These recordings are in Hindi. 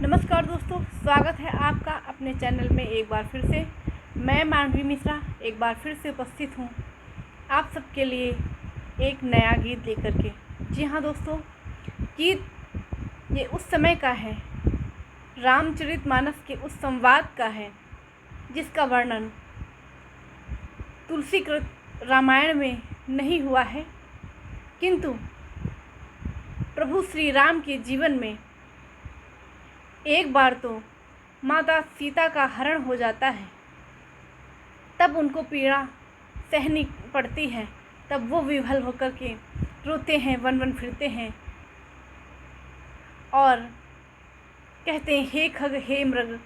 नमस्कार दोस्तों, स्वागत है आपका अपने चैनल में एक बार फिर से। मैं मानवी मिश्रा एक बार फिर से उपस्थित हूँ आप सबके लिए एक नया गीत लेकर के। जी हाँ दोस्तों, गीत ये उस समय का है, रामचरितमानस के उस संवाद का है जिसका वर्णन तुलसीकृत रामायण में नहीं हुआ है, किंतु प्रभु श्री राम के जीवन में एक बार तो माता सीता का हरण हो जाता है, तब उनको पीड़ा सहनी पड़ती है। तब वो विह्वल होकर के रोते हैं, वन वन फिरते हैं और कहते हैं, हे खग हे मृग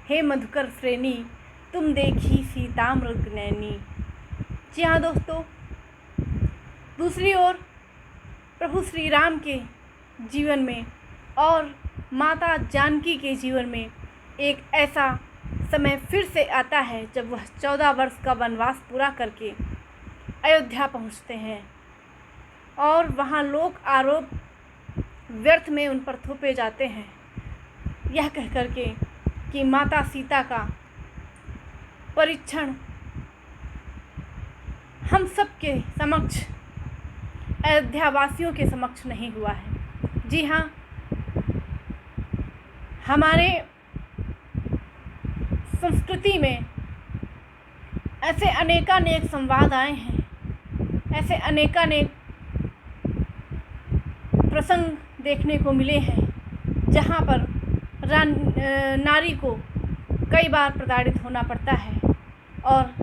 हे मधुकर श्रेणी, तुम देखी सीता मृग नैनी। जी हाँ दोस्तों, दूसरी ओर प्रभु श्री राम के जीवन में और माता जानकी के जीवन में एक ऐसा समय फिर से आता है जब वह 14 वर्ष का वनवास पूरा करके अयोध्या पहुंचते हैं और वहां लोक आरोप व्यर्थ में उन पर थोपे जाते हैं, यह कह कर के कि माता सीता का परीक्षण हम सब के समक्ष, अयोध्या वासियों के समक्ष नहीं हुआ है। जी हाँ, हमारे संस्कृति में ऐसे अनेकानेक संवाद आए हैं, ऐसे अनेकानेक प्रसंग देखने को मिले हैं जहाँ पर नारी को कई बार प्रताड़ित होना पड़ता है और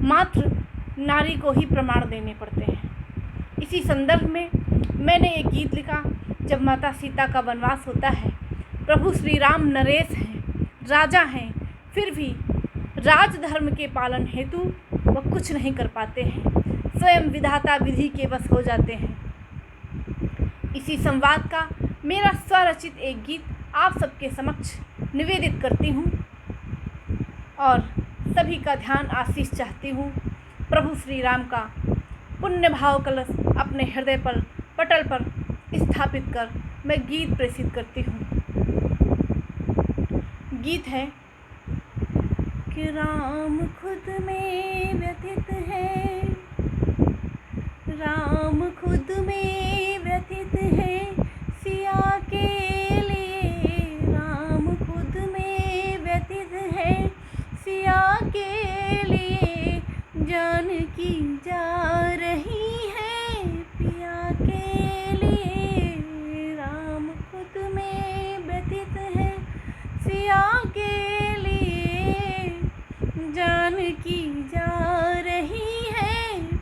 मात्र नारी को ही प्रमाण देने पड़ते हैं। इसी संदर्भ में मैंने एक गीत लिखा। जब माता सीता का वनवास होता है, प्रभु श्री राम नरेश हैं, राजा हैं, फिर भी राजधर्म के पालन हेतु वह कुछ नहीं कर पाते हैं, स्वयं विधाता विधि के वश हो जाते हैं। इसी संवाद का मेरा स्वरचित एक गीत आप सबके समक्ष निवेदित करती हूँ और सभी का ध्यान आशीष चाहती हूँ। प्रभु श्री राम का पुण्य भाव कलश अपने हृदय पर पटल पर स्थापित कर मैं गीत प्रेषित करती हूँ। गीत है कि राम खुद में व्यथित है, राम खुद में व्यथित है सिया के लिए, राम खुद में व्यथित है सिया के लिए, जानकी जा रही है पिया के लिए, राम खुद में व्यथित है सिया के लिए, जानकी जा रही है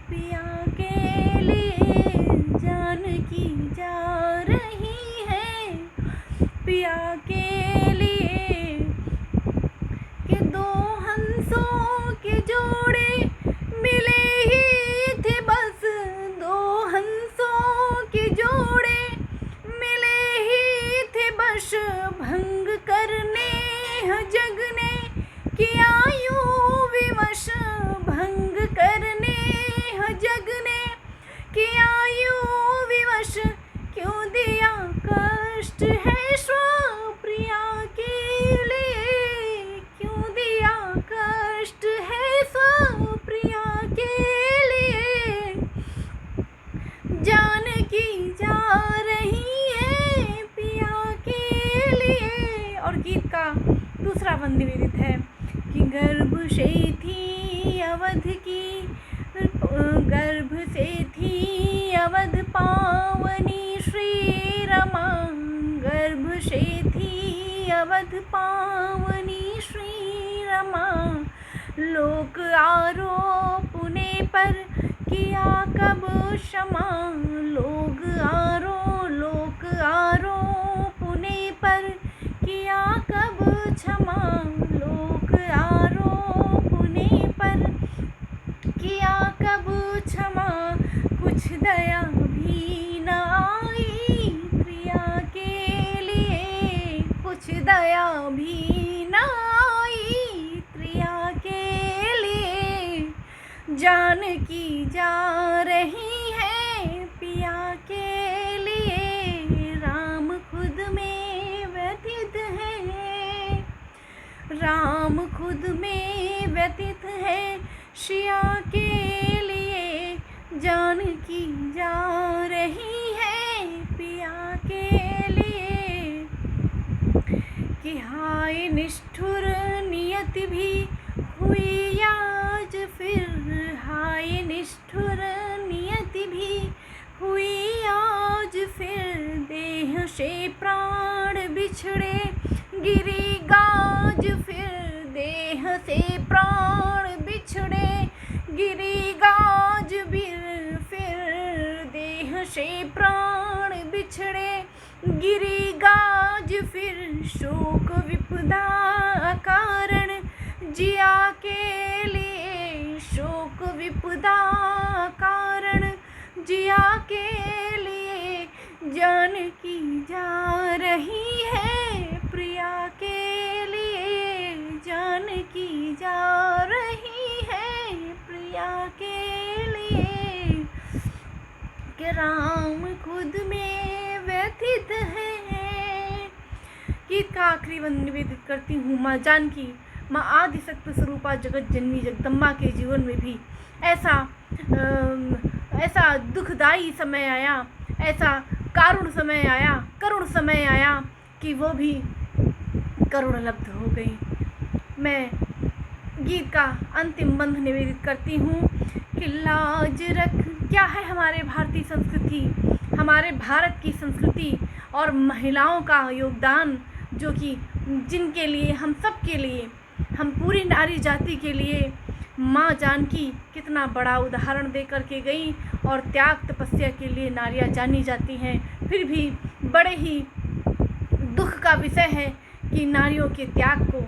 पिया के लिए, जानकी जा रही है पिया के लिए। कि दो हंसों के जोड़े मिले ही थे बस, दो हंसों के जोड़े मिले ही थे बस, भंग करने जग ने किया यूं विवश, भंग करने जग ने किया यूं विवश, क्यों दिया कष्ट है स्वप्रिया के लिए, क्यों दिया कष्ट है स्वप्रिया के लिए, जानकी जा रही है पिया के लिए। और गीत का दूसरा बंद निवेदित है कि गर्भ से थी अवध की, गर्भ से थी अवध पावनी श्री रमा, गर्भ से थी अवध पावनी श्री रमा, लोक आरोपने पर किया कब क्षमा, लोक आरोपने पर किया कब क्षमा, लोक आरोपने पर किया कब क्षमा, कुछ दया भी न आई प्रिया के लिए, कुछ दया भी न आई प्रिया के लिए, जानकी जा रही है पिया के लिए, राम खुद में व्यथित राम खुद में व्यतीत है सिया के लिए, जान की जा रही है पिया के लिए। कि हाय निष्ठुर नियत भी हुई आज फिर, हाय निष्ठुर नियत भी हुई आज फिर। देह से प्राण बिछड़े गिरी गाज फिर, देह से प्राण बिछड़े गिरी गाज फिर। देह से प्राण बिछड़े गिरी गाज फिर। शोक विपदा कारण जिया के लिए, शोक विपदा कारण जिया के लिए। जान की जा रही है प्रिया के लिए, जान की जा रही है प्रिया के लिए। कि राम खुद में व्यथित है। गीत का आखिरी बंद निवेदित करती हूँ माँ जानकी, माँ आदिशक्ति स्वरूपा जगत जननी जगदम्बा के जीवन में भी ऐसा दुखदाई समय आया, ऐसा करुण समय आया कि वो भी करुण लब्ध हो गई। मैं गीत का अंतिम बंध निवेदित करती हूँ कि लाज रख, क्या है हमारे भारतीय संस्कृति, हमारे भारत की संस्कृति और महिलाओं का योगदान, जो कि जिनके लिए, हम सब के लिए, हम पूरी नारी जाति के लिए माँ जानकी कितना बड़ा उदाहरण दे कर के गई। और त्याग तपस्या के लिए नारियाँ जानी जाती हैं। फिर भी बड़े ही दुख का विषय है कि नारियों के त्याग को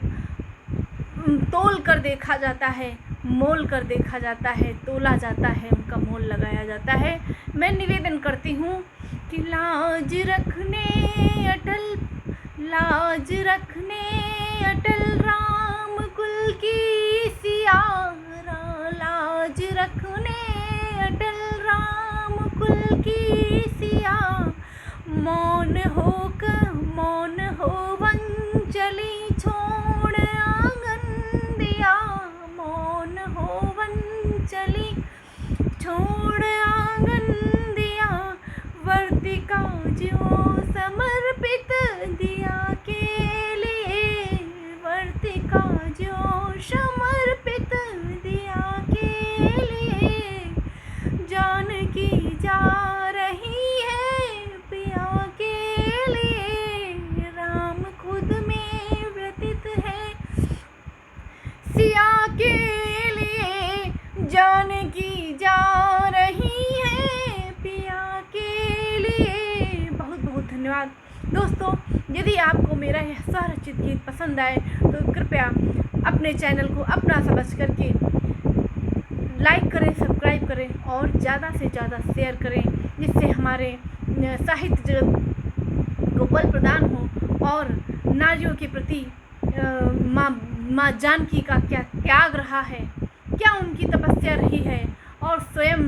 तोल कर देखा जाता है, मोल कर देखा जाता है, तोला जाता है, उनका मोल लगाया जाता है। मैं निवेदन करती हूँ कि लाज रखने अटल, लाज रखने अटल राम कुल की सिया, लाज रखने अटल राम कुल की सिया। मौन हो वंचली छोड़ आंगन दिया, मौन हो वंचली छोड़ आंगन दिया। वर्तिका जो समर्पित दिया के लिए, वर्तिका जो समर्पित दिया के लिए। जान की जा रही है पिया के लिए, राम खुद में व्यतीत है सिया के लिए। जान की जा रही है पिया के लिए। बहुत बहुत धन्यवाद दोस्तों। यदि आपको मेरा यह स्वरचित गीत पसंद आए तो कृपया अपने चैनल को अपना समझ करके लाइक करें, सब्सक्राइब करें और ज़्यादा से ज़्यादा शेयर करें, जिससे हमारे साहित्य जगत को बल प्रदान हो और नारियों के प्रति माँ जानकी का क्या त्याग रहा है, क्या उनकी तपस्या रही है, और स्वयं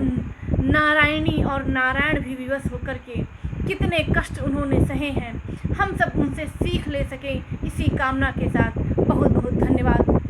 नारायणी और नारायण भी विवश होकर के कितने कष्ट उन्होंने सहे हैं, हम सब उनसे सीख ले सकें, इसी कामना के साथ बहुत बहुत धन्यवाद।